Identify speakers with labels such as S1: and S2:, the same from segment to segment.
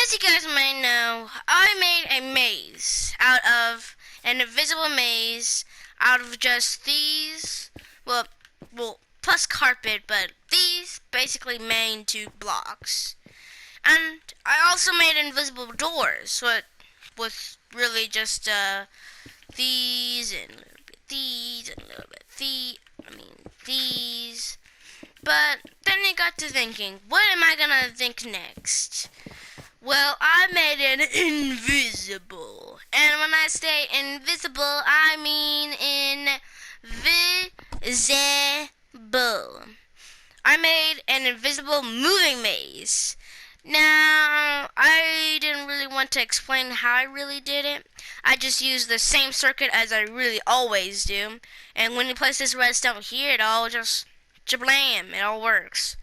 S1: As you guys may know, I made a maze out of an invisible maze out of just these, well, plus carpet, but these basically main two blocks. And I also made invisible doors, so it was really just these and a little bit these and a little bit these. But then I got to thinking, what am I gonna think next? Well, I made it invisible. And when I say invisible, I mean invisible. I made an invisible moving maze. Now, I didn't really want to explain how I really did it. I just used the same circuit as I really always do. And when you place this redstone here, it all just jablam, it all works.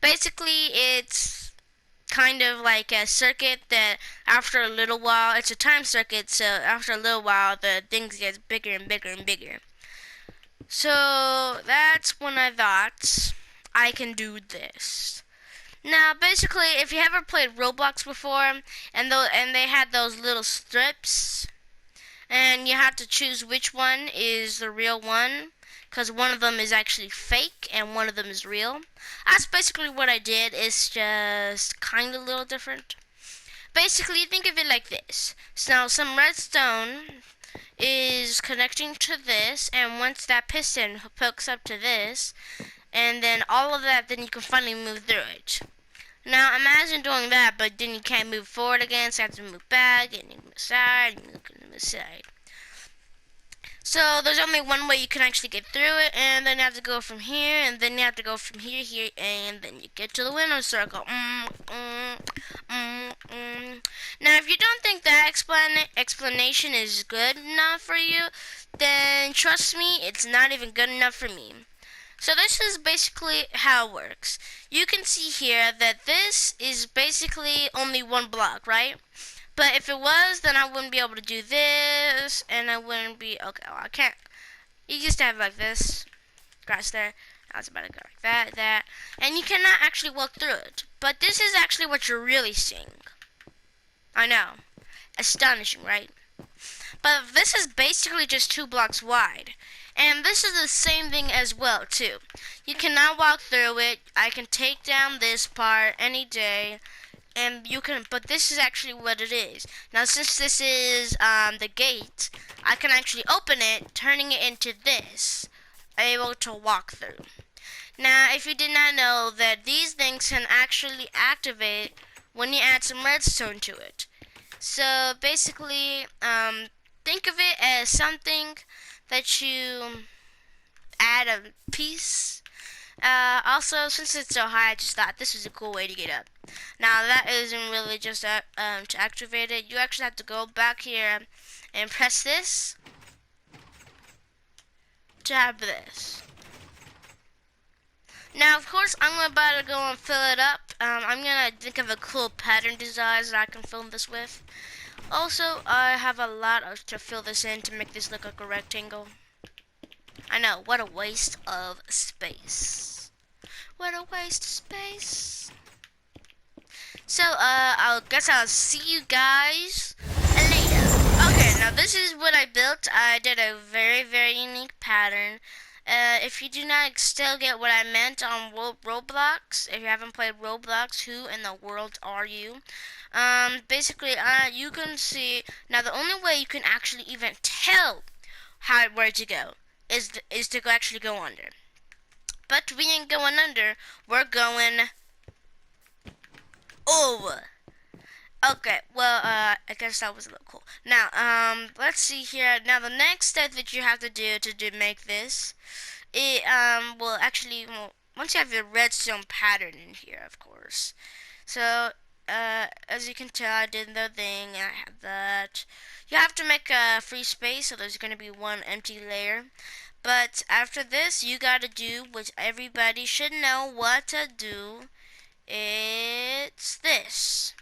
S1: Basically, it's kind of like a circuit that after a little while, it's a time circuit, so after a little while, the things get bigger and bigger and bigger. So that's when I thought I can do this. Now, basically, if you ever played Roblox before, and they had those little strips, and you have to choose which one is the real one, because one of them is actually fake and one of them is real. That's basically what I did. It's just kind of a little different. Basically, think of it like this. So now some redstone is connecting to this, and once that piston hooks up to this, and then all of that, then you can finally move through it. Now imagine doing that, but then you can't move forward again, so you have to move back, and you move aside, and you move aside. So there's only one way you can actually get through it, and then you have to go from here, and then you have to go from here, and then you get to the winner circle. Now, if you don't think that explanation is good enough for you, then trust me, it's not even good enough for me. So this is basically how it works. You can see here that this is basically only one block, right? But if it was, then I wouldn't be able to do this, and I wouldn't be, okay, well, I can't. You just have like this, grass there. I was about to go like that, and you cannot actually walk through it. But this is actually what you're really seeing. I know, astonishing, right? But this is basically just 2 blocks wide. And this is the same thing as well, too. You cannot walk through it. I can take down this part any day. And you can, but this is actually what it is. Now, since this is the gate, I can actually open it, turning it into this, able to walk through. Now, if you did not know that these things can actually activate when you add some redstone to it. So basically, think of it as something that you add a piece. Also, since it's so high, I just thought this was a cool way to get up. Now, that isn't really just to activate it. You actually have to go back here and press this to have this. Now, of course, I'm about to go and fill it up. I'm going to think of a cool pattern design that I can fill this with. Also, I have a lot to fill this in to make this look like a rectangle. I know, what a waste of space. What a waste of space. So, I guess I'll see you guys later. Okay, now this is what I built. I did a very, very unique pattern. If you do not still get what I meant on Roblox, if you haven't played Roblox, who in the world are you? Basically, you can see, now the only way you can actually even tell where to go is to actually go under. But we ain't going under, we're going over. Okay, well, I guess that was a little cool. Now, let's see here. Now, the next step that you have to do make this, once you have your redstone pattern in here, of course. So, as you can tell, I did the thing, and I have that. You have to make a free space, so there's going to be one empty layer. But after this, you gotta do what everybody should know what to do. It's this.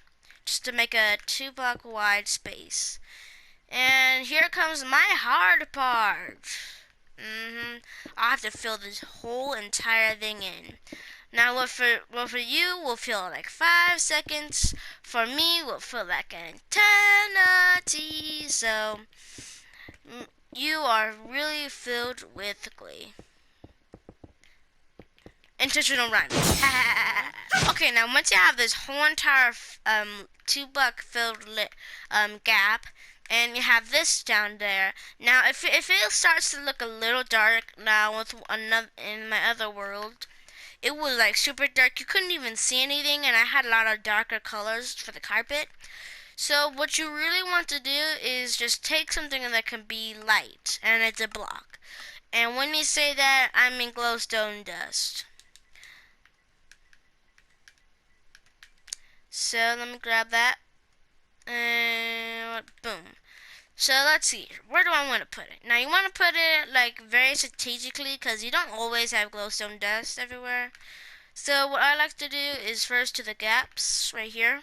S1: Just to make a 2 block wide space. And here comes my hard part. I have to fill this whole entire thing in. Now, what for you will feel like 5 seconds. For me, will feel like an eternity. So, you are really filled with glee. Intentional rhyme. Okay, now once you have this whole entire 2 block filled gap, and you have this down there. Now, if it starts to look a little dark now with another in my other world, it was like super dark. You couldn't even see anything, and I had a lot of darker colors for the carpet. So what you really want to do is just take something that can be light, and it's a block. And when you say that, I mean glowstone dust. So let me grab that, and boom. So let's see, where do I want to put it? Now you want to put it like very strategically because you don't always have glowstone dust everywhere. So what I like to do is first to the gaps right here,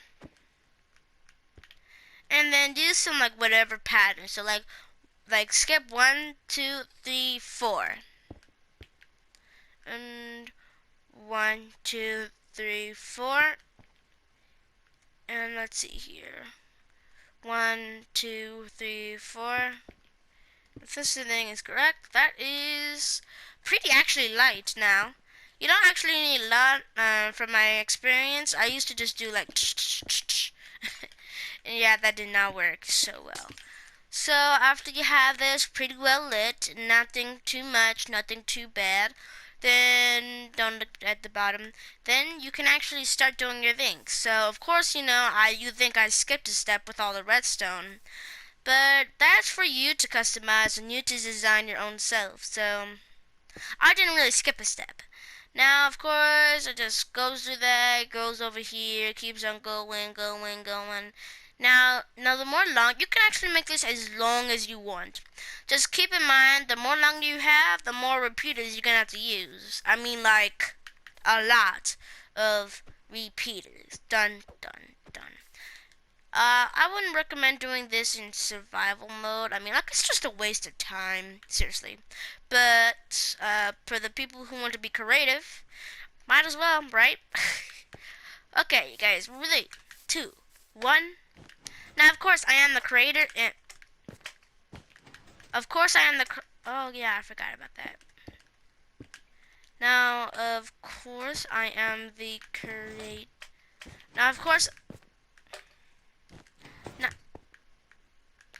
S1: and then do some like whatever pattern. So like skip 1, 2, 3, 4, and 1, 2, 3, 4, and let's see here. 1, 2, 3, 4. If this thing is correct, that is pretty actually light now. You don't actually need a lot. From my experience, I used to just do like and yeah, that did not work so well. So after you have this pretty well lit, nothing too much, nothing too bad, then don't look at the bottom, then you can actually start doing your thing. So of course, you think I skipped a step with all the redstone, but that's for you to customize and you to design your own self. So I didn't really skip a step. Now, of course, it just goes through that, goes over here, keeps on going, going, going. Now, the more long, you can actually make this as long as you want. Just keep in mind, the more long you have, the more repeaters you're going to have to use. I mean, like, a lot of repeaters. Dun, dun, dun. I wouldn't recommend doing this in survival mode. I mean, like, it's just a waste of time, seriously. But, for the people who want to be creative, might as well, right? Okay, you guys, 3, 2, 1. Now, of course, I am the creator, and of course I am the oh yeah, I forgot about that. Now, of course, I am the creator. Now, of course, now,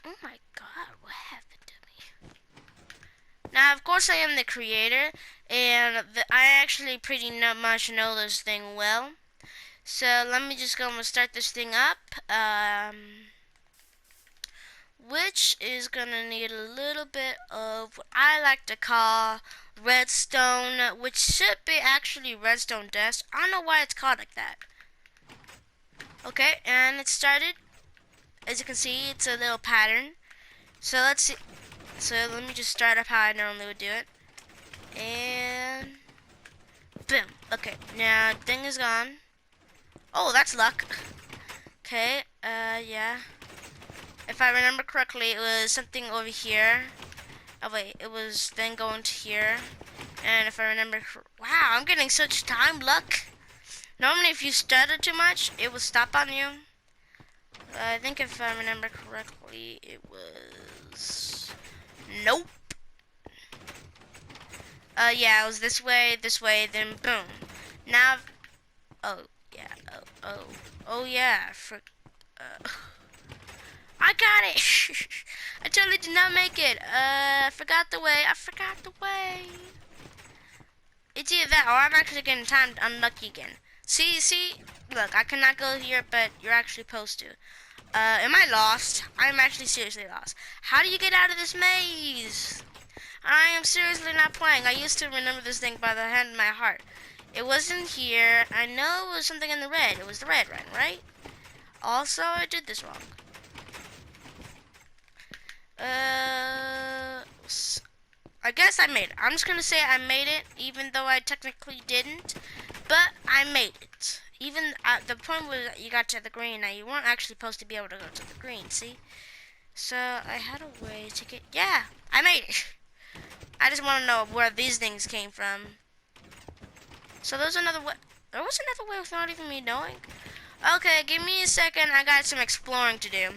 S1: oh my god, what happened to me? Now, of course, I am the creator, and I actually pretty much know this thing well. So let me just go and start this thing up. Which is gonna need a little bit of what I like to call redstone, which should be actually redstone dust. I don't know why it's called like that. Okay, and it started. As you can see, it's a little pattern. So let's see. So let me just start up how I normally would do it. And boom. Okay, now thing is gone. Oh, that's luck. Okay, yeah. If I remember correctly, it was something over here. Oh wait, it was then going to here. And if I remember, wow, I'm getting such time luck. Normally if you stutter too much, it will stop on you. I think if I remember correctly, it was, nope. Yeah, it was this way, then boom. Now, oh yeah, oh yeah, I got it. I totally did not make it. I forgot the way. It's either that or I'm actually getting timed unlucky again. See, look, I cannot go here, but you're actually supposed to. Am I lost? I'm actually seriously lost. How do you get out of this maze? I am seriously not playing. I used to remember this thing by the hand of my heart. It wasn't here. I know it was something in the red. It was the red one, right? Also, I did this wrong. I guess I made it. I'm just gonna say I made it, even though I technically didn't. But I made it. Even at the point where you got to the green, now you weren't actually supposed to be able to go to the green, see? So I had a way to get, yeah, I made it. I just want to know where these things came from. So there's another way. There was another way without even me knowing. Okay, give me a second. I got some exploring to do.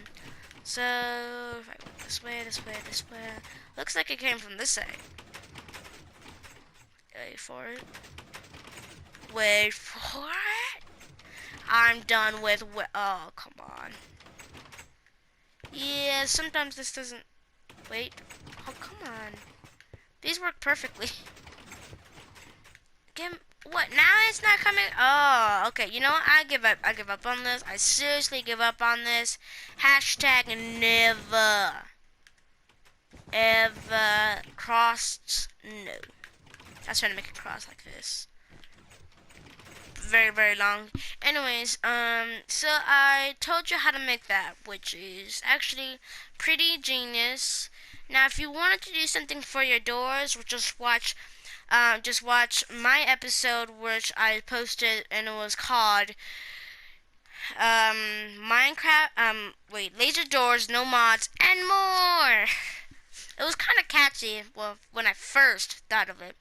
S1: So if I go this way, this way, this way. Looks like it came from this side. Wait for it. Wait for it. I'm done with. Oh, come on. Yeah, sometimes this doesn't. Wait. Oh, come on. These work perfectly. What? Now it's not coming? Oh, okay. You know what? I give up. I give up on this. I seriously give up on this. Hashtag never. Ever crossed. No. I was trying to make a cross like this. Very, very long. Anyways, so I told you how to make that, which is actually pretty genius. Now, if you wanted to do something for your doors, just watch my episode, which I posted, and it was called, Minecraft, laser doors, no mods, and more. It was kind of catchy, well, when I first thought of it.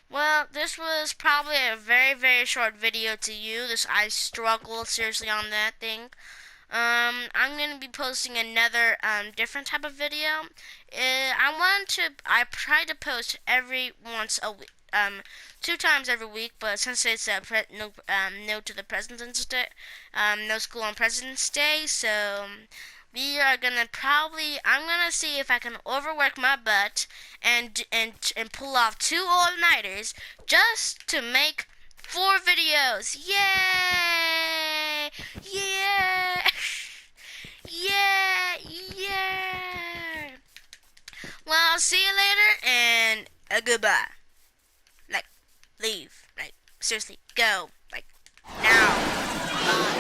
S1: Well, this was probably a very, very short video to you. I struggled seriously on that thing. I'm gonna be posting another different type of video. I try to post every once a week, 2 times every week. But since it's no to the President's Day, no school on President's Day, so I'm gonna see if I can overwork my butt and pull off 2 all-nighters just to make 4 videos. Yay! Yeah! Yeah! Yeah! Well, I'll see you later and goodbye. Like, leave. Like, seriously, go. Like, now.